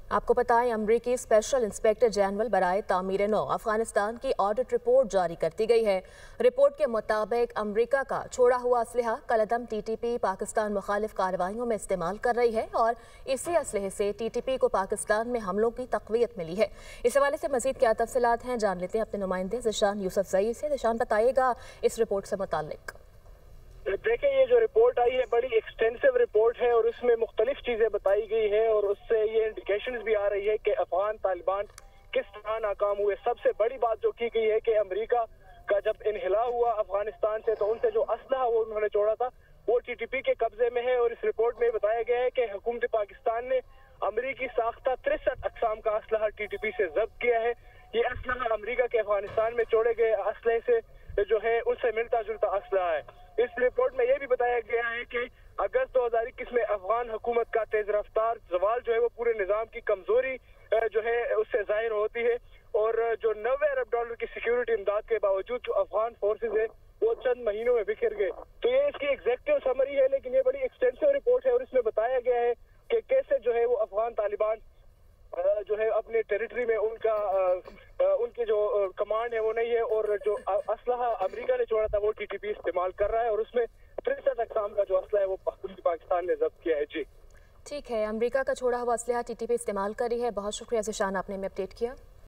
आपको बताएं, अमरीकी स्पेशल इंस्पेक्टर जनरल बराए तामीर नौ अफगानिस्तान की ऑडिट रिपोर्ट जारी करती गई है। रिपोर्ट के मुताबिक अमरीका का छोड़ा हुआ असलहा कलअदम TTP पाकिस्तान मुखालिफ कार्रवाइयों में इस्तेमाल कर रही है और इसी असलहे से TTP को पाकिस्तान में हमलों की तक़वियत मिली है। इस हवाले से मजीद क्या तफसीलात हैं, जान लेते हैं अपने नुमाइंदे ज़िशान यूसुफ ज़ई से। ज़िशान, बताइएगा इस रिपोर्ट से मुताल्लिक। देखिए, ये जो रिपोर्ट आई है बड़ी एक्सटेंसिव रिपोर्ट है और उसमें मुख्तलिफ चीजें बताई गई है और उससे ये इंडिकेशंस भी आ रही है कि अफगान तालिबान किस तरह नाकाम हुए। सबसे बड़ी बात जो की गई है कि अमेरिका का जब इन्हिला हुआ अफगानिस्तान से तो उनसे जो असलहा वो उन्होंने छोड़ा था वो TTP के कब्जे में है। और इस रिपोर्ट में बताया गया है कि हुकूमत पाकिस्तान ने अमरीकी साख्ता 63 अक़साम का असलहा TTP से जब्त किया है। ये असलहा अमरीका के अफगानिस्तान में छोड़े गए असलहे से जो है उससे मिलता जुलता असलहा है। इस रिपोर्ट में यह भी बताया गया है कि अगस्त 2021 में अफगान हुकूमत का तेज रफ्तार जवाल जो है वो पूरे निजाम की कमजोरी जो है उससे जाहिर होती है और जो $90 अरब की सिक्योरिटी इमदाद के बावजूद जो अफगान फोर्सेज है वो चंद महीनों में बिखर गए। तो ये इसकी एग्जेक्टिव समरी है, लेकिन ये बड़ी एक्सटेंसिव रिपोर्ट है और इसमें बताया गया है कि कैसे जो है वो अफगान तालिबान जो है अपने टेरिटरी में उनकी जो कमांड है वो नहीं है और जो असलहा अमेरिका ने छोड़ा था वो TTP इस्तेमाल कर रहा है और उसमें 63 अक़साम का जो असलहा है वो पाकिस्तान ने जब्त किया है। जी ठीक है, अमेरिका का छोड़ा हुआ असलहा TTP इस्तेमाल कर रही है। बहुत शुक्रिया ज़िशान, आपने हमें अपडेट किया।